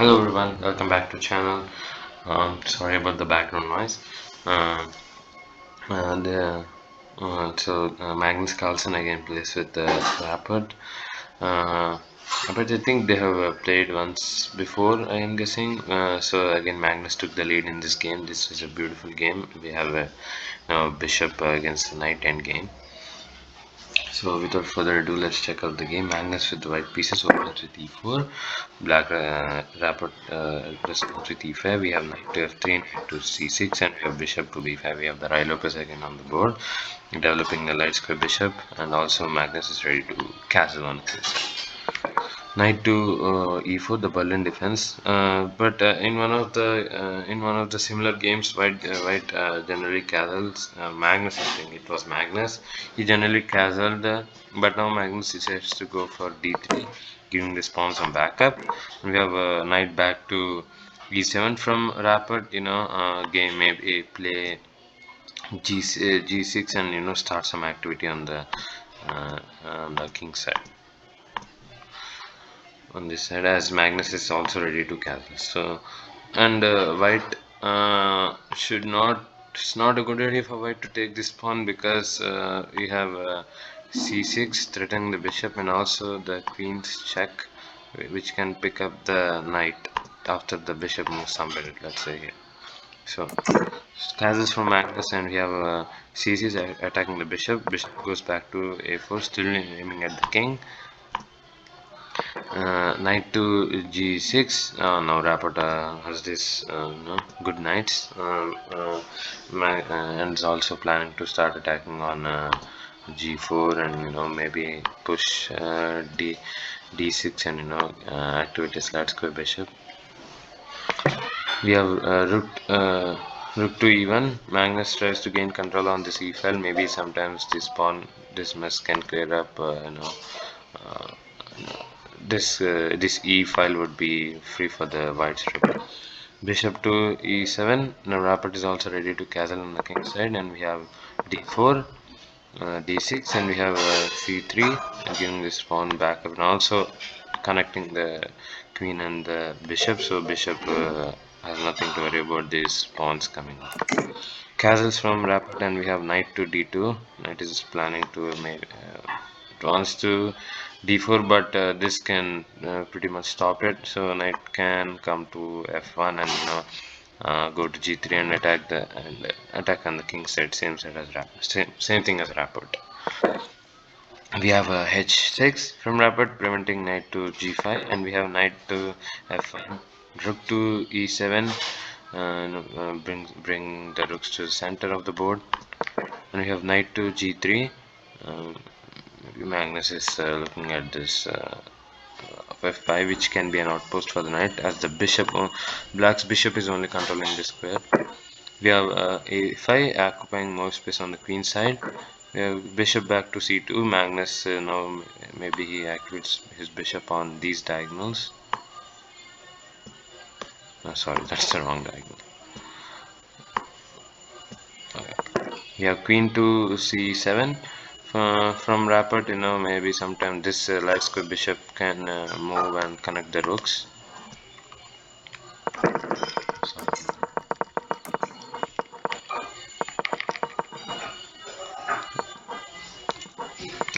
Hello everyone, welcome back to channel. Sorry about the background noise. Uh, Magnus Carlsen again plays with the Rapport. Uh, but I think they have played once before, I am guessing. So again, Magnus took the lead in this game. This is a beautiful game. We have a bishop against the knight end game. So without further ado, let's check out the game. Magnus with the white pieces opens with e4. Black Rapport responds with e5. We have knight to f3, knight to c6, and we have bishop to b5. We have the Rai Lopez again on the board, developing the light square bishop, and also Magnus is ready to castle on this. Knight to e4, the Berlin defense. But in one of the similar games, white generally castles. Magnus, I think it was Magnus. He generally castled, but now Magnus decides to go for d3, giving the pawn some backup. And we have knight back to e7 from Rapport. Game maybe play g6 and start some activity on the king side. On this side, as Magnus is also ready to castle. So, and white should not. It's not a good idea for white to take this pawn because we have c6 threatening the bishop and also the queen's check, which can pick up the knight after the bishop moves somewhere. Let's say here. So castles from Magnus and we have c6 attacking the bishop. Bishop goes back to a4, still aiming at the king. Knight to g6. Now Rapport has this good knights, and is also planning to start attacking on g4 and maybe push d6 and activate his light square bishop. We have rook to e1. Magnus tries to gain control on this e file. Maybe sometimes this mess can clear up. This e file would be free for the white strip. Bishop to e7. Now Rapport is also ready to castle on the king side, and we have d4, d6, and we have c3, giving this pawn back up, and also connecting the queen and the bishop. So bishop has nothing to worry about these pawns coming up. Castles from Rapport, and we have knight to d2. Knight is planning to make wants to d4, but this can pretty much stop it. So knight can come to f1 and go to g3 and attack on the king side. Same side as same thing as Rapport. We have a h6 from Rapport, preventing knight to g5, and we have knight to f1, rook to e7, bring the rooks to the center of the board, and we have knight to g3. Magnus is looking at this f5, which can be an outpost for the knight, as the bishop, black's bishop is only controlling this square. We have a5 occupying more space on the queen side. We have bishop back to c2. Magnus now maybe he activates his bishop on these diagonals. Sorry, that's the wrong diagonal. Okay. We have queen to c7. From Rapport, maybe sometime this light square bishop can move and connect the rooks.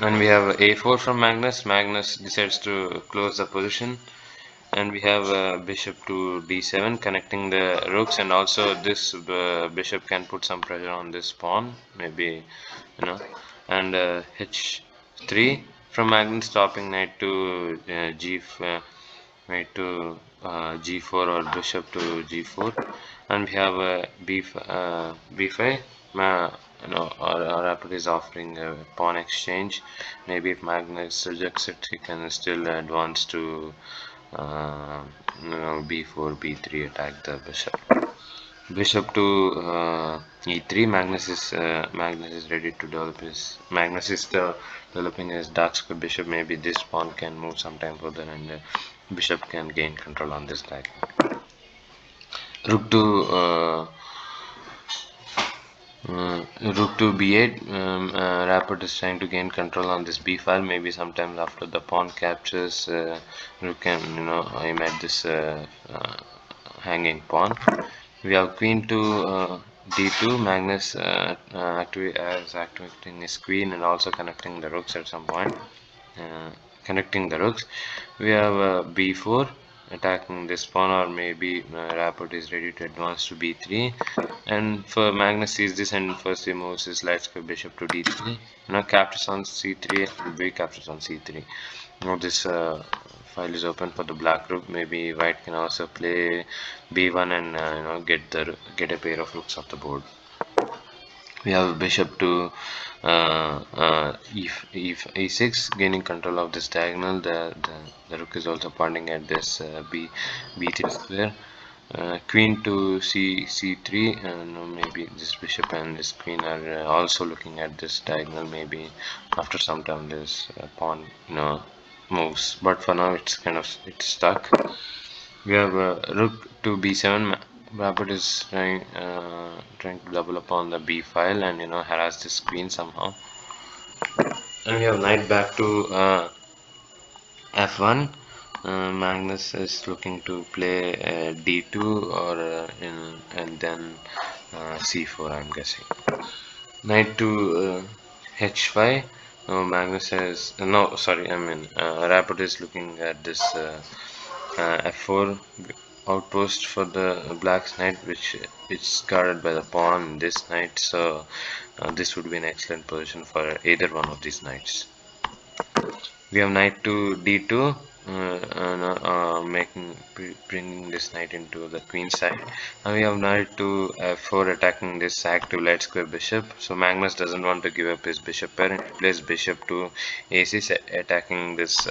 And we have a4 from Magnus. Magnus decides to close the position, and we have bishop to d7 connecting the rooks, and also this bishop can put some pressure on this pawn, maybe, and h3 from Magnus, stopping knight to g4 or bishop to g4, and we have b5. Our Rapport is offering a pawn exchange. Maybe if Magnus rejects it, he can still advance to b4, b3, attack the bishop. Bishop to e3. Magnus is ready to develop his. Magnus is developing his dark square bishop. Maybe this pawn can move sometime further, and the bishop can gain control on this diagonal. Rook to Rook to b8. Rapport is trying to gain control on this b file. Maybe sometimes after the pawn captures, rook can aim at this hanging pawn. We have queen to d2. Magnus activating his queen and also connecting the rooks at some point. Uh, Connecting the rooks. We have b4 attacking this pawn, or maybe Rapport is ready to advance to b3. And for Magnus sees this and first he moves his light square bishop to d3. Now captures on c3 and b captures on c3. Now this file is open for the black rook. Maybe white can also play b1 and get a pair of rooks off the board. We have bishop to e6, gaining control of this diagonal. The rook is also pointing at this b3 square. Queen to c3, and maybe this bishop and this queen are also looking at this diagonal. Maybe after some time this pawn moves, but for now it's stuck. We have rook to b7. Rapport is trying to double upon the b file and harass this queen somehow. And we have knight back to f1. Magnus is looking to play d2 or and then c4. I'm guessing. Knight to h5. No, Magnus says no. Sorry, I mean Rapport is looking at this f4 outpost for the black's knight, which is guarded by the pawn. This knight, so this would be an excellent position for either one of these knights. We have knight to d2, bringing this knight into the queen side. And we have knight to f4, attacking this active light square bishop. So Magnus doesn't want to give up his bishop pair, and he plays bishop to a6, attacking this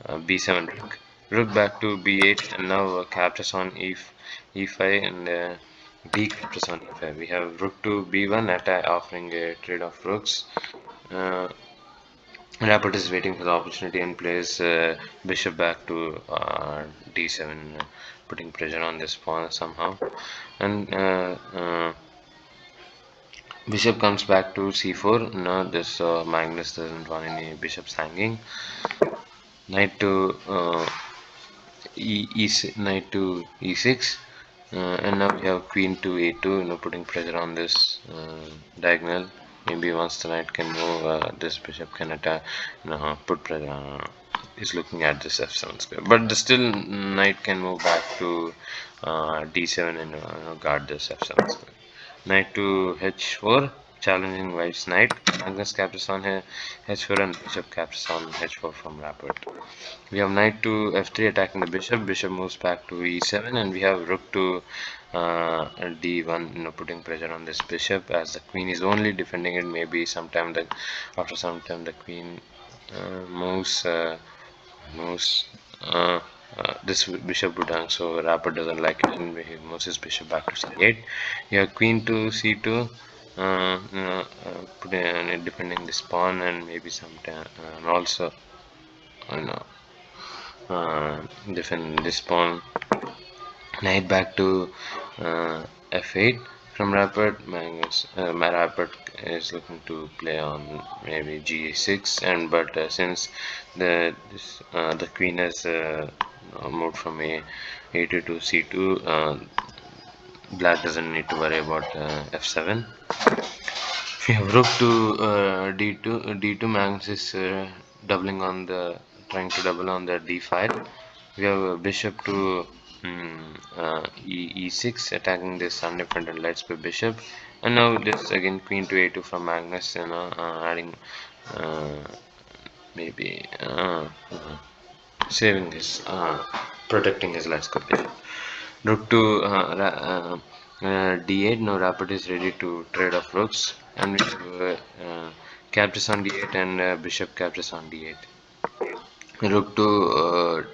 b7 rook. Rook back to b8, and now captures on e5 and b captures on e5. We have rook to b1, offering a trade of rooks. Rapport is waiting for the opportunity and plays bishop back to d7, putting pressure on this pawn somehow. And bishop comes back to c4. No, this Magnus doesn't want any bishops hanging. Knight to knight to e6. And now we have queen to a2, putting pressure on this diagonal. Maybe once the knight can move, this bishop can attack, put pressure on. Is looking at this f7 square, but the still knight can move back to d7 and guard this f7 square. Knight to h4, challenging white's knight. Magnus captures on h4 and bishop captures on h4 from Rapport. We have knight to f3, attacking the bishop. Bishop moves back to e7, and we have rook to d1, putting pressure on this bishop, as the queen is only defending it. Maybe after some time the queen moves. This bishop would hang, so Rapport doesn't like it, and he moves his bishop back to c8. You have queen to c2, defending this pawn, and maybe sometime also you know defend this pawn. Knight back to f8 from Rapport. My Rapport is looking to play on maybe g6, and but since the queen has moved from a2 to c2, black doesn't need to worry about f7. We have rook to d2. Magnus is trying to double on the d file. We have a bishop to e6, attacking this undefended light square bishop. And now this again queen to a2 from Magnus, adding maybe saving his protecting his light square bishop. Rook to d8. Now Rapport is ready to trade off rooks, and we have captures on d8 and bishop captures on d8. Rook to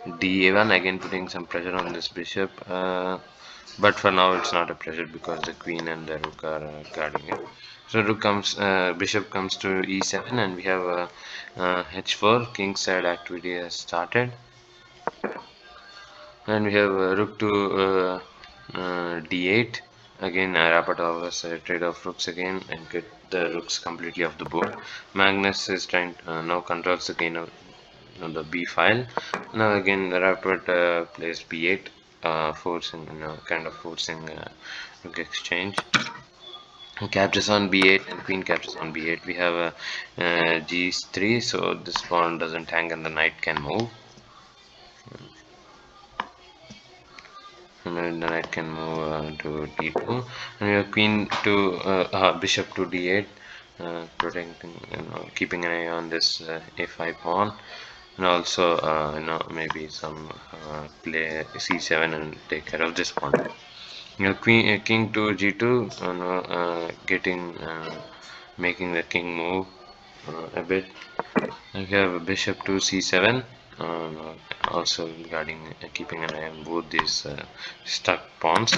d1, again putting some pressure on this bishop, but for now it's not a pressure because the queen and the rook are guarding it. So bishop comes to e7, and we have h4, king side activity has started. And we have rook to d8, Again, Rapport offers a trade of rooks again and get the rooks completely off the board. Magnus is trying now controls the king on the b file. Now again, the Rapport plays b8, forcing kind of forcing rook exchange. Captures on b8 and queen captures on b8. We have a g3, so this pawn doesn't hang and the knight can move. And then the knight can move to d2, and we have queen to bishop to d8, protecting, keeping an eye on this a5 pawn, and also maybe some play c7 and take care of this pawn. Queen king to g2, getting making the king move a bit. And we have bishop to c7, also guarding, keeping an eye on both these stuck pawns.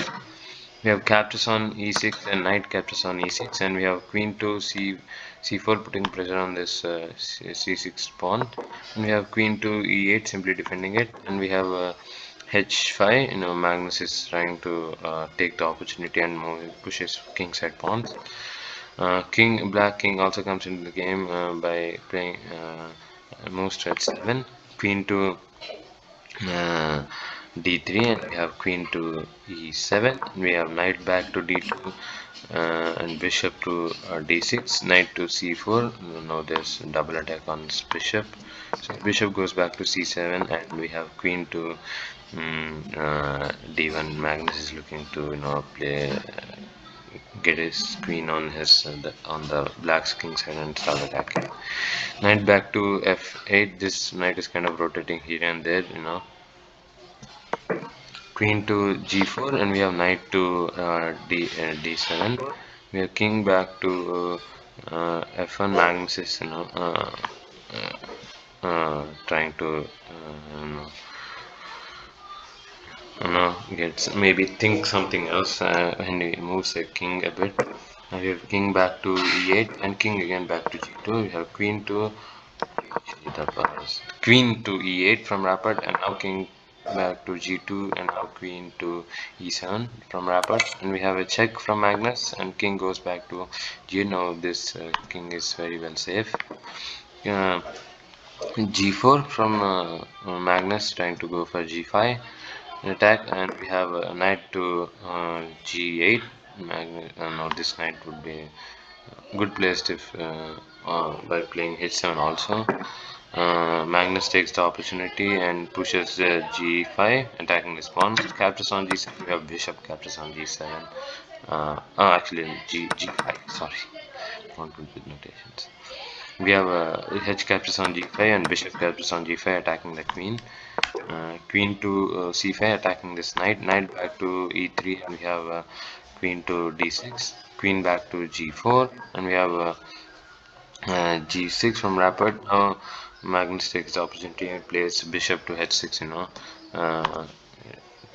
We have captures on e6 and knight captures on e6, and we have queen to c4, putting pressure on this c6 pawn. And we have queen to e8, simply defending it, and we have h5. Magnus is trying to take the opportunity and push his kingside pawns. Black king also comes into the game by playing moves to h7, queen to d3, and we have queen to e7. We have knight back to d2, and bishop to d6, knight to c4. Now there's double attack on this bishop, so bishop goes back to c7, and we have queen to d1. Magnus is looking to play get his queen on his on the black's king side and start attacking. Knight back to f8. This knight is kind of rotating here and there, Queen to g4, and we have knight to d7. We have king back to f1. Magnus is trying to gets maybe think something else, and he moves a king a bit. We have king back to e8 and king again back to g2. We have queen to e8 from Rapport, and now king back to g2, and now queen to e7 from Rapport, and we have a check from Magnus, and king goes back to g. Now this king is very well safe. G4 from Magnus, trying to go for g5 attack, and we have a knight to g8. Now this knight would be good placed if by playing h7 also. Magnus takes the opportunity and pushes g5, attacking this pawn. Captures on g7. We have bishop captures on g7. Actually g5. Sorry, not good with notations. We have h captures on g5 and bishop captures on g5, attacking the queen. Queen to c5, attacking this knight. Knight back to e3, and we have queen to d6. Queen back to g4, and we have g6 from Rapport. Now Magnus takes the opportunity and plays bishop to h6.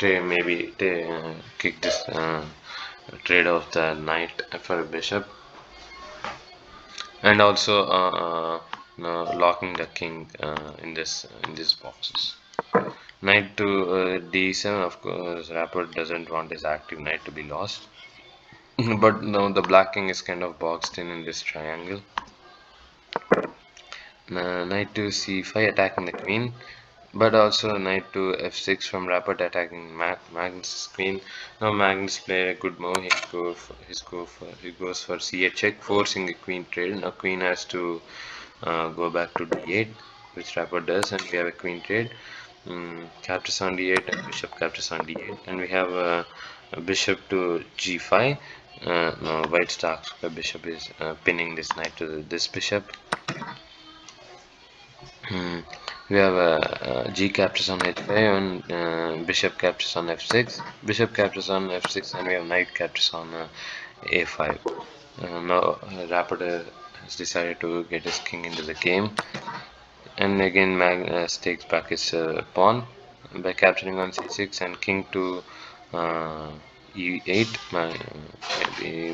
Maybe kick this trade of the knight for a bishop, and also locking the king in these boxes. Knight to d7. Of course, Rapport doesn't want his active knight to be lost, but now the black king is kind of boxed in this triangle. Knight to c5, attacking the queen, but also knight to f6 from Rapport, attacking Magnus' queen. Now Magnus play a good move. He goes for c8 check, forcing a queen trade. Now queen has to go back to d8, which Rapport does, and we have a queen trade. Captures on d8 and bishop captures on d8, and we have a bishop to g5. Now white starks the bishop is pinning this knight to this bishop. We have g captures on h5 and bishop captures on f6. Bishop captures on f6, and we have knight captures on a5. Now Rapport has decided to get his king into the game, and again Magnus takes back his pawn by capturing on c6 and king to e8. Maybe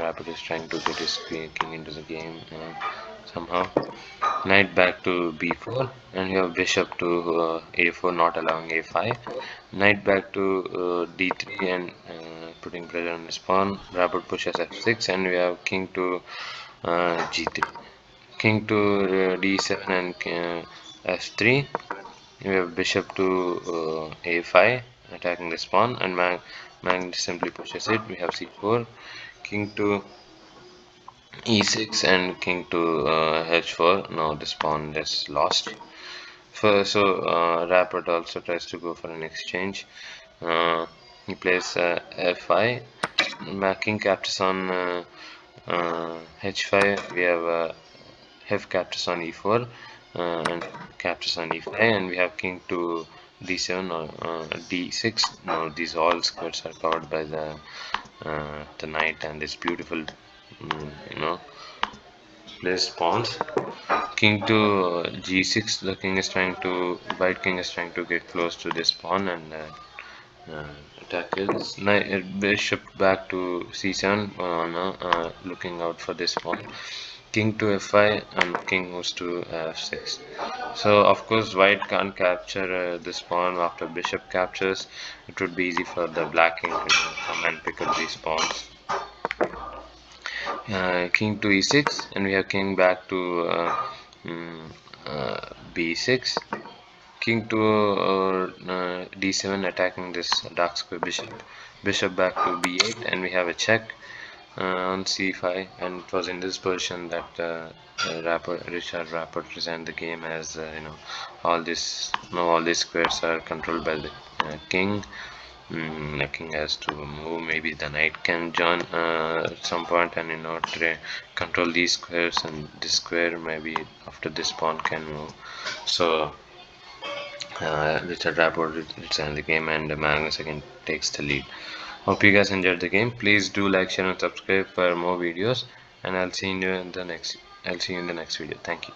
Rapport is trying to get his king into the game somehow. Knight back to b4, and you have bishop to a4, not allowing a5. Knight back to d3, and putting pressure on this pawn. Rapport pushes f6, and we have king to g3, king to d7 and f3. We have bishop to a5, attacking this pawn, and Magnus simply pushes it. We have c4, king to e6, and king to h4. Now this pawn is lost. Rapport also tries to go for an exchange. He plays f5. King captures on h5. We have f captures on e4 and captures on e5, and we have king to d7 or d6. Now these all squares are covered by the knight and this beautiful, placed pawns. King to g6. The king is trying to white king is trying to get close to this pawn and attack it. Bishop back to c7. Looking out for this pawn. King to f5, and king moves to f6. So of course white can't capture this pawn after bishop captures. It would be easy for the black king to come and pick up these pawns. King to e6, and we have king back to b6, king to d7, attacking this dark square bishop back to b8, and we have a check on c5. And it was in this position that Richard Rapport resigned the game, as all these squares are controlled by the king. The king has to move. Maybe the knight can join at some point and control these squares, and this square maybe after this pawn can move. So Richard Rapport resigned the game, and Magnus again takes the lead. Hope you guys enjoyed the game. Please do like, share, and subscribe for more videos. And I'll see you in the next video. Thank you.